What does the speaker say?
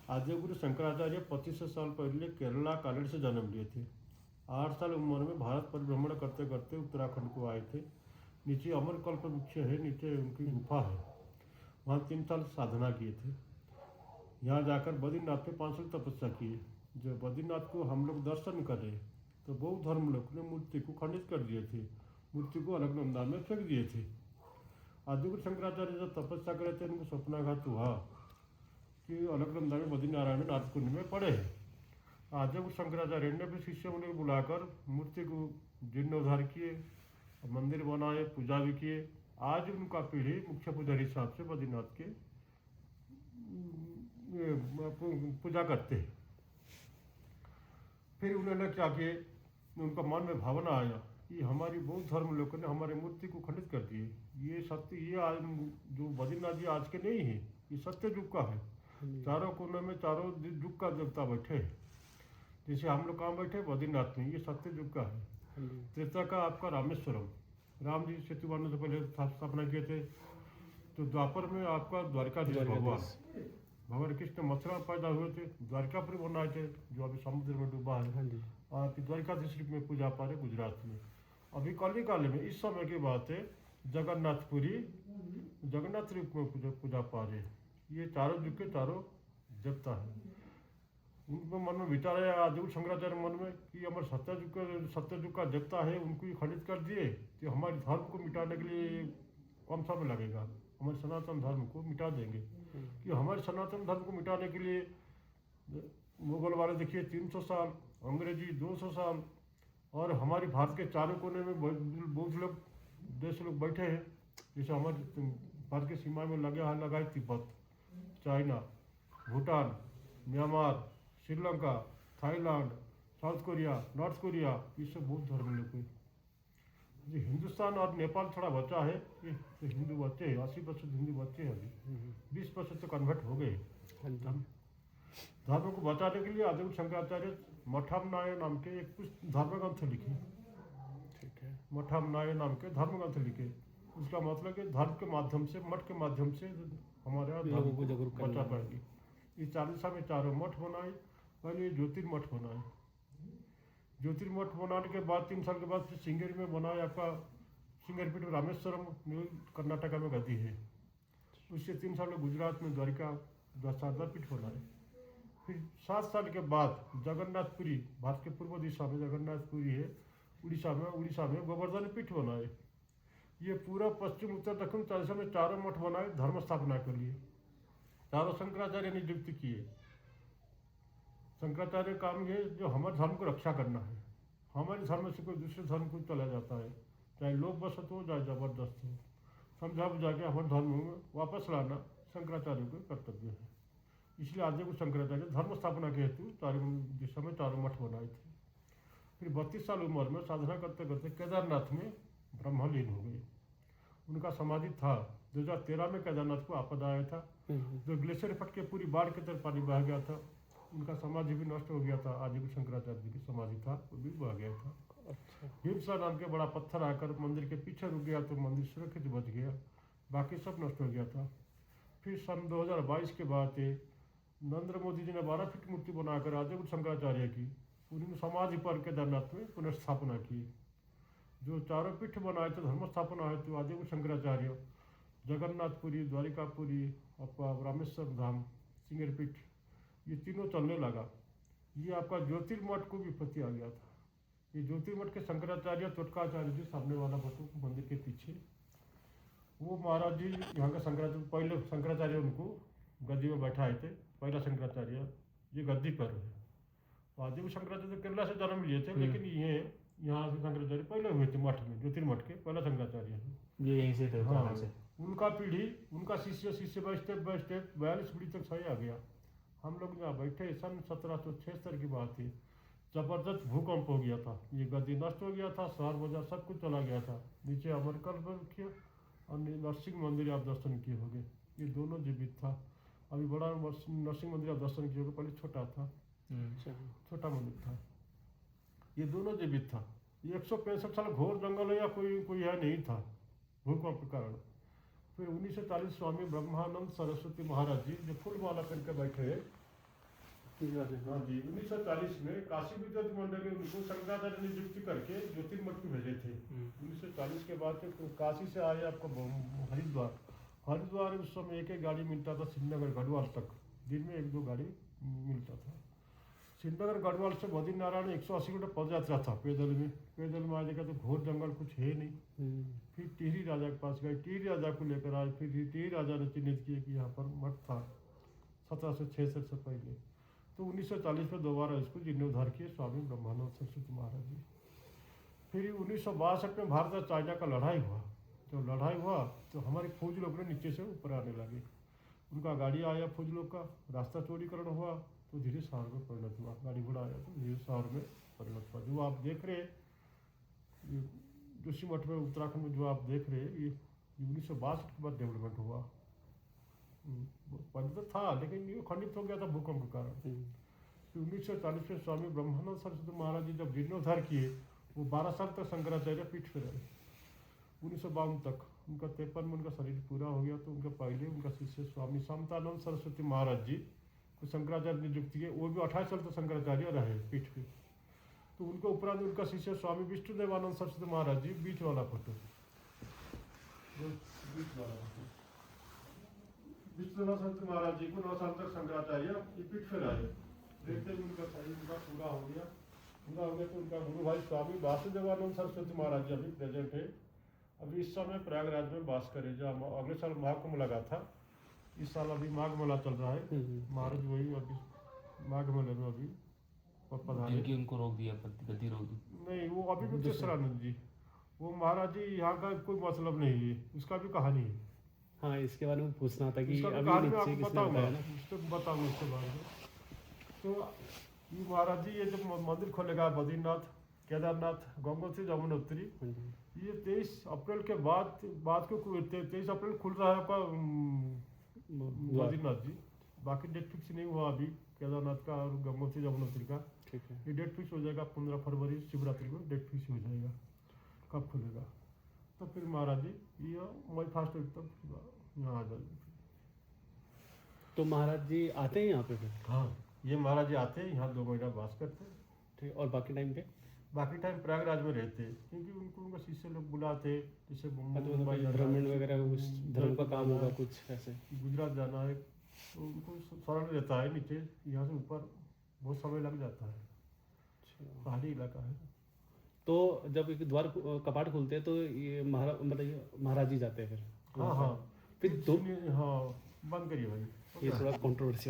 आदिगुरु शंकराचार्य 2500 साल पहले केरला कालेड़ से जन्म लिए थे। 8 साल उम्र में भारत परिभ्रमण करते करते उत्तराखंड को आए थे। नीचे अमरकल्प वृक्ष है, नीचे उनकी गुफा है। वहाँ 3 साल साधना किए थे। यहाँ जाकर बद्रीनाथ में 5 साल तपस्या किए। जब बद्रीनाथ को हम लोग दर्शन करे तो बौद्ध धर्म लोग ने मूर्ति को खंडित कर दिए थे, मूर्ति को अलकनंदा में फेंक दिए थे। आदिगुरु शंकराचार्य जब तपस्या करे थे, उनको स्वप्नाघात हुआ कि अलकनंदा में बद्रीनारायण नाथ कुंड में पड़े हैं। आदिगुरु शंकराचार्य ने भी शिष्य मुनि को बुलाकर मूर्ति को जीर्णोद्धार किए, मंदिर बनाए, पूजा भी किए। आज उनका पीढ़ी मुख्य पुजारी हिसाब से बद्रीनाथ के पूजा करते हैं। फिर उन्होंने क्या किए, उनका मन में भावना आया कि हमारी बौद्ध धर्म लोगों ने हमारी मूर्ति को खंडित कर दिए। ये सत्य, ये आज जो बद्रीनाथ जी आज के नहीं है, ये सत्य युग का है। चारों कोने में चारों युग का देवता बैठे हैं। जैसे हम लोग कहाँ बैठे बद्रीनाथ में, ये सत्य युग का है। त्रेता का आपका रामेश्वरम, राम जी सेतु बनने से पहले स्थापना किए थे। तो द्वापर में आपका द्वारकाधीश भगवान कृष्ण मथुरा में पैदा हुए थे, द्वारकापुरी बनाए थे जो अभी समुद्र में डूबा है। आप द्वारकाधीश रूप में पूजा पा रहे गुजरात में। अभी कलिकाल में इस समय की बात है, जगन्नाथपुरी जगन्नाथ रूप में पूजा पा रहे। ये चारों युग के चारों देवता है। उनको मन में विचार आया आदिगुरु शंकराचार्य मन में कि हमारे सत्ययुग का देवता है, उनको ही खंडित कर दिए तो हमारे धर्म को मिटाने के लिए कम समय लगेगा। हमारे सनातन धर्म को मिटा देंगे। कि हमारे सनातन धर्म को मिटाने के लिए मुगल वाले देखिए 300 साल, अंग्रेजी 200 साल, और हमारे भारत के चारों कोने में बहुत लोग देश लोग बैठे हैं। जैसे हमारे भारत की सीमा में लगा है Tibet, China, Bhutan, Myanmar, Sri Lanka, Thailand, south Korea, north Korea, ये सब बौद्ध धर्म लोग हैं। जो हिंदुस्तान और नेपाल थोड़ा बचा है, ये तो हिंदू बच्चे हैं, 80% हिंदू बच्चे हैं। अभी 20% तो कन्वर्ट हो गए। धर्म को बचाने के लिए आदिगुरु शंकराचार्य मठामनाय नाम के एक कुछ धर्मग्रंथ लिखे। ठीक है, मठामनाय नाम के धर्मग्रंथ लिखे। उसका मतलब कि धर्म के माध्यम से, मठ के माध्यम से हमारे यहाँ धर्म को बचा पाएंगे। इस 40 साल में 4 मठ बनाए। पहले ज्योतिर्मठ बनाए। ज्योतिर्मठ बनाने के बाद 3 साल के बाद फिर श्रृंगेरी में बनाया आपका श्रृंगेरी पीठ रामेश्वरम कर्नाटका में गद्दी है। उससे 3 साल में गुजरात में द्वारिका शारदा पीठ बनाए। फिर 7 साल के बाद जगन्नाथपुरी, भारत के पूर्व दिशा में जगन्नाथपुरी है, उड़ीसा में गोवर्धन पीठ बनाए। ये पूरा पश्चिम उत्तर दक्षिण 40 में 4 मठ बनाए धर्म स्थापना के लिए। चारों शंकराचार्य ने नियुक्त किए। शंकराचार्य काम ये जो हमारे धर्म को रक्षा करना है। हमारे धर्म से कोई दूसरे धर्म को चला जाता है, चाहे लोग बसत हो चाहे जबरदस्त हो, समझा बुझा के हमारे धर्म में वापस लाना शंकराचार्य का कर्तव्य है। इसलिए आदिगुरु शंकराचार्य धर्म स्थापना के हेतु जिस समय 4 मठ बनाए थे। फिर 32 साल उम्र में साधना करते करते केदारनाथ में ब्रह्मलीन हो गए। उनका समाधि था 2013 में केदारनाथ को आपदा आया था, जो ग्लेशियर फट के पूरी बाढ़ के तरफ पानी बह गया था। उनका समाधि भी नष्ट हो गया था। आदिगुरु शंकराचार्य जी की समाधि था, वो भी बह गया था। हिमसा नाम के बड़ा पत्थर आकर मंदिर के पीछे रुक गया तो मंदिर सुरक्षित बच गया, बाकी सब नष्ट हो गया था। फिर सन 2022 के बाद नरेंद्र मोदी जी ने 12 फीट मूर्ति बनाकर आदिगुरु शंकराचार्य की उन्होंने समाधि पर केदारनाथ में पुनर्स्थापना की। जो 4 पीठ बनाए थे धर्म स्थापना है, तो आदिगुरु शंकराचार्य जगन्नाथपुरी, द्वारिकापुरी, आपका रामेश्वर धाम, श्रृंगेरी पीठ, ये तीनों चलने लगा। ये आपका ज्योतिर्मठ को विपत्ति आ गया था। ये ज्योतिर्मठ के शंकराचार्य तोटकाचार्य जी, सामने वाला फोटो मंदिर के पीछे, वो महाराज जी यहाँ का शंकराचार्य, पहले शंकराचार्य उनको गद्दी में बैठाए थे। पहला शंकराचार्य ये गद्दी पर है। आदिगुरु शंकराचार्य केरला से जन्म लिए थे, लेकिन ये यहाँ से शंकराचार्य पहले हुए थे मठ में, ज्योतिर्मठ के पहला शंकराचार्य है ये यहीं से थे। हाँ, उनका पीढ़ी, उनका शिष्य बाय स्टेप 42 पीढ़ी तक सही आ गया। हम लोग यहाँ बैठे सन 1776 की बात है। जबरदस्त भूकंप हो गया था, ये गद्दी नष्ट हो गया था, शहर बाजार सब कुछ चला गया था। नीचे अमरकल्प रखिए और नरसिंह मंदिर आप दर्शन किए होंगे, ये दोनों जीवित था। अभी बड़ा नरसिंह मंदिर आप दर्शन किए होंगे, पहले छोटा था, छोटा मंदिर था। ये दोनों जीवित था। ये 165 साल घोर जंगल है या कोई है नहीं था भूकंप के कारण। फिर 1940 स्वामी ब्रह्मानंद सरस्वती महाराज जी जो फूल माला पहन के बैठे हैं, हाँ जी, 1940 में काशी विद्युत मंडल ने उनको शंकराचार्य ने नियुक्ति करके ज्योतिर्मठ को भेजे थे। 1940 के बाद तो काशी से आए आपको हरिद्वार। हरिद्वार उस समय एक गाड़ी मिलता था श्रीनगर गढ़वाल तक, दिन में 1-2 गाड़ी मिलता था। श्रीनगर गढ़वाल से बद्रीनारायण 180 किलोमीटर पद यात्रा था पैदल में। पैदल में आ जाएगा तो घोर जंगल कुछ है नहीं। फिर टिहरी राजा के पास गए, टिहरी राजा को लेकर आए। फिर टिहरी राजा ने चिन्हित किया कि यहाँ पर मठ था 1766 से पहले। तो 1940 में दोबारा इसको जीर्णोद्धार किए स्वामी ब्रह्मानंद सरस्वती महाराज जी। फिर 1962 में भारत और चाइना का लड़ाई हुआ। जब लड़ाई हुआ तो हमारे फौज लोग ने नीचे से ऊपर आने लगे। उनका गाड़ी आया फौज लोग का, रास्ता चौड़ीकरण हुआ तो धीरे शहर में परिणत हुआ। गाड़ी घोड़ा आया तो धीरे शहर में परिणत हुआ। जो आप देख रहे हैं जोशीमठ में उत्तराखंड में जो आप देख रहे हैं ये 1962 के बाद डेवलपमेंट हुआ। पहले तो था लेकिन ये खंडित हो गया था भूकंप के कारण। 1940 में स्वामी ब्रह्मानंद सरस्वती महाराज जी जब जीर्णोद्धार किए वो 12 साल तक शंकराचार्य पीठ पे रहे। 1952 तक उनका 53 में उनका शरीर पूरा हो गया तो उनका पहले उनका शिष्य स्वामी शांतानंद सरस्वती महाराज जी को शंकराचार्य नियुक्ति किए। वो भी 28 साल तक शंकराचार्य रहे पीठ पे। तो उनके उपरांत उनका शिष्य स्वामी विष्णुदेवानंद सरस्वती महाराज जी, बीच वाला फोटो, विष्णुदेवानंद सरस्वती महाराज जी को 9 साल तक शंकराचार्य पीठ पे रहे। देखते ही उनका शरीर उनका पूरा हो गया। तो उनका गुरु भाई स्वामी वासुदेवानंद सरस्वती महाराज जी अभी प्रेजेंट है। अभी इस समय प्रयागराज में वास करे। जो अगले साल महाकुंभ लगा था, इस साल अभी माघ मेला चल रहा है। महाराज वही अभी माघ मेले में अभी जिनकी उनको रोक दिया, गति रोक दी। नहीं, वो अभी भी तेसरानंद जी, वो महाराज जी यहाँ का कोई मतलब नहीं है, उसका भी कहानी है। हाँ, इसके बारे में पूछना था कि अभी नीचे किसने बताया ना, बताऊंगा उसके बारे में। तो ये महाराज जी ये जब मंदिर खोलेगा बद्रीनाथ, केदारनाथ, गंगोत्री, यमुनोत्री, ये 23 अप्रैल के बाद को 23 अप्रैल खुल रहा है आपका बद्रीनाथ जी। बाकी डेट फिक्स नहीं हुआ अभी केदारनाथ का और गंगोत्री यमुनोत्री का। ठीक है, ये डेट फिक्स हो जाएगा 15 फरवरी शिवरात्रि को डेट फिक्स हो जाएगा कब खुलेगा। तो फिर महाराज जी ये मई 1 तक यहाँ आ जाएंगे। तो महाराज जी आते हैं यहाँ पे फिर? हाँ, ये महाराज जी आते हैं यहाँ 2 महीना वास करते हैं। ठीक, और बाकी टाइम पे? बाकी टाइम प्रयागराज में रहते हैं क्योंकि उनको उनका शिष्य लोग बुलाते, जैसे मुंबई भ्रमण वगैरह कुछ धर्म का काम होगा कुछ ऐसे, गुजरात जाना है तो उनको सरल रहता है। नीचे यहाँ से ऊपर बहुत समय लग जाता है, पहाड़ी इलाका है। तो जब एक द्वार कपाट खुलते हैं तो ये महाराज जी जाते हैं फिर? हाँ, फिर हाँ, बंद करिए भाई, ये थोड़ा कंट्रोवर्सी